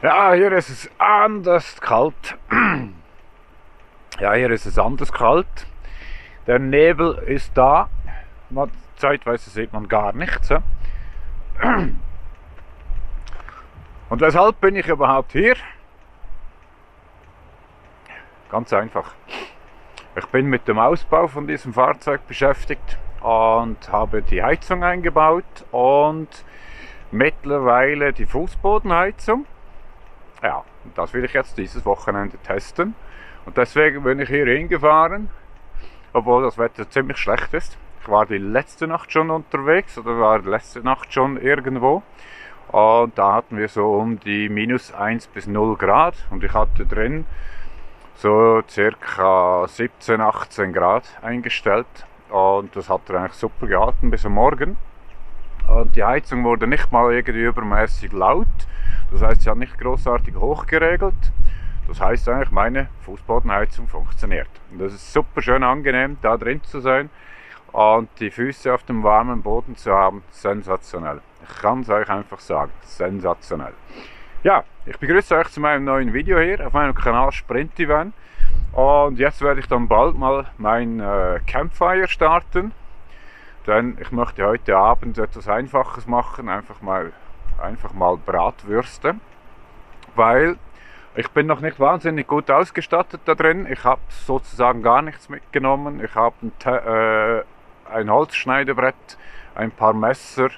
Ja, hier ist es anders kalt. Ja, hier ist es anders kalt. Der Nebel ist da. Zeitweise sieht man gar nichts. Und weshalb bin ich überhaupt hier? Ganz einfach. Ich bin mit dem Ausbau von diesem Fahrzeug beschäftigt und habe die Heizung eingebaut und mittlerweile die Fußbodenheizung. Ja, das will ich jetzt dieses Wochenende testen. Und deswegen bin ich hier hingefahren, obwohl das Wetter ziemlich schlecht ist. Ich war die letzte Nacht schon unterwegs oder war die letzte Nacht schon irgendwo. Und da hatten wir so um die minus 1 bis 0 Grad und ich hatte drin so circa 17, 18 Grad eingestellt. Und das hat eigentlich super gehalten bis am Morgen. Und die Heizung wurde nicht mal irgendwie übermäßig laut. Das heißt, sie hat nicht großartig hochgeregelt. Das heißt eigentlich, meine Fußbodenheizung funktioniert. Und das ist super schön angenehm, da drin zu sein und die Füße auf dem warmen Boden zu haben. Sensationell. Ich kann es euch einfach sagen, sensationell. Ja, ich begrüße euch zu meinem neuen Video hier auf meinem Kanal Van. Und jetzt werde ich dann bald mal mein Campfire starten. denn ich möchte heute Abend etwas Einfaches machen, einfach mal Bratwürste, weil ich bin noch nicht wahnsinnig gut ausgestattet da drin. Ich habe sozusagen gar nichts mitgenommen. Ich habe ein Holzschneidebrett, ein paar Messer,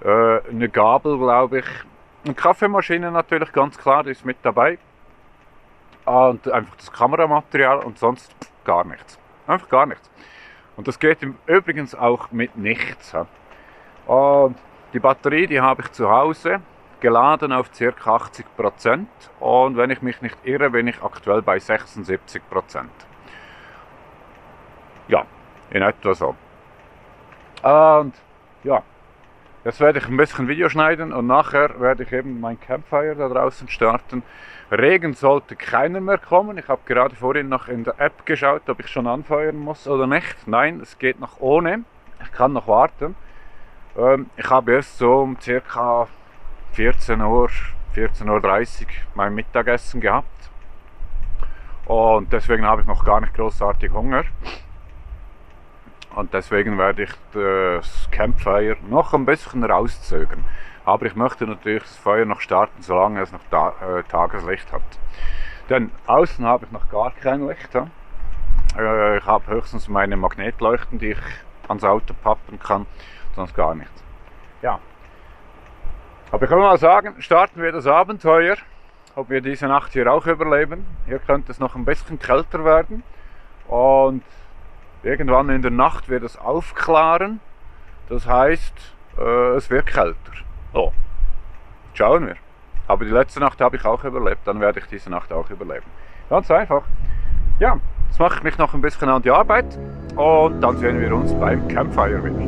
eine Gabel, glaube ich. Eine Kaffeemaschine natürlich, ganz klar, die ist mit dabei. Und einfach das Kameramaterial und sonst gar nichts. Einfach gar nichts. Und das geht übrigens auch mit nichts. Und die Batterie, die habe ich zu Hause, geladen auf ca. 80%. Und wenn ich mich nicht irre, bin ich aktuell bei 76%. Ja, in etwa so. Und ja, jetzt werde ich ein bisschen Video schneiden und nachher werde ich eben mein Campfire da draußen starten. Regen sollte keiner mehr kommen. Ich habe gerade vorhin noch in der App geschaut, ob ich schon anfeuern muss oder nicht. Nein, es geht noch ohne. Ich kann noch warten. Ich habe erst so um ca. 14 Uhr, 14:30 Uhr mein Mittagessen gehabt. Und deswegen habe ich noch gar nicht großartig Hunger. Und deswegen werde ich das Campfire noch ein bisschen rauszögern. Aber ich möchte natürlich das Feuer noch starten, solange es noch Tageslicht hat. Denn außen habe ich noch gar kein Licht. Ich habe höchstens meine Magnetleuchten, die ich ans Auto pappen kann, sonst gar nichts. Ja. Aber ich kann mal sagen, starten wir das Abenteuer, ob wir diese Nacht hier auch überleben. Hier könnte es noch ein bisschen kälter werden. Und irgendwann in der Nacht wird es aufklaren. Das heißt, es wird kälter. So, schauen wir. Aber die letzte Nacht habe ich auch überlebt, dann werde ich diese Nacht auch überleben. Ganz einfach. Ja, jetzt mache ich mich noch ein bisschen an die Arbeit und dann sehen wir uns beim Campfire wieder.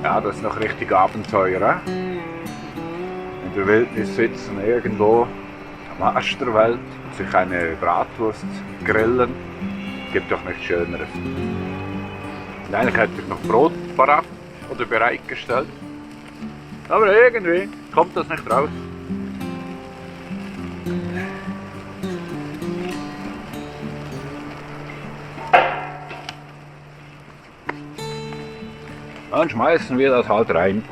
Ja, das ist noch richtig Abenteuer. In der Wildnis sitzen irgendwo am Arsch der Welt und sich eine Bratwurst grillen. Gibt doch nichts Schöneres. Und eigentlich hätte ich noch Brot parat oder bereitgestellt. Aber irgendwie kommt das nicht raus. Dann schmeißen wir das halt rein.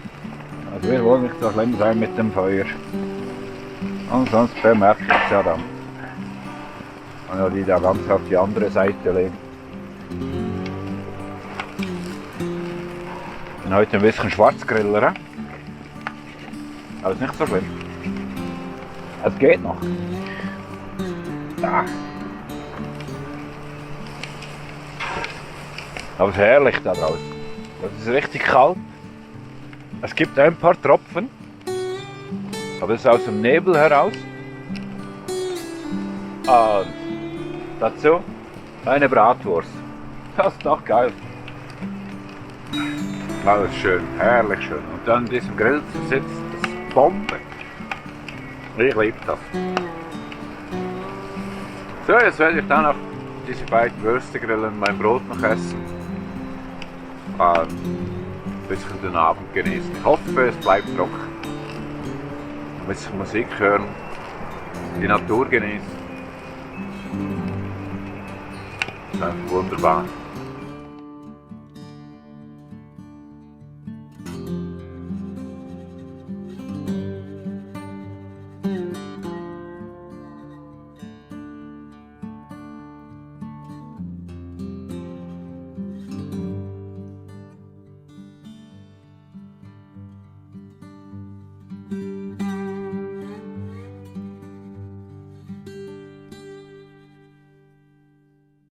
Also wir wollen nicht so schlimm sein mit dem Feuer. Und sonst bemerkt es ja dann. Und die da ganz auf die andere Seite legen. Ich bin heute ein bisschen Schwarzgriller. Aber ist nicht so schlimm. Es geht noch. Ah. Aber es ist herrlich da draußen. Es ist richtig kalt. Es gibt ein paar Tropfen. Aber es ist aus dem Nebel heraus. Und dazu eine Bratwurst. Das ist doch geil. Alles schön, herrlich schön. Und dann in diesem Grill zu sitzen, das ist Bombe. Ich liebe das. So, jetzt werde ich dann noch diese beiden Würste grillen, mein Brot noch essen. Und ein bisschen den Abend genießen. Ich hoffe, es bleibt trocken. Ein bisschen Musik hören, die Natur genießen. Das ist einfach wunderbar.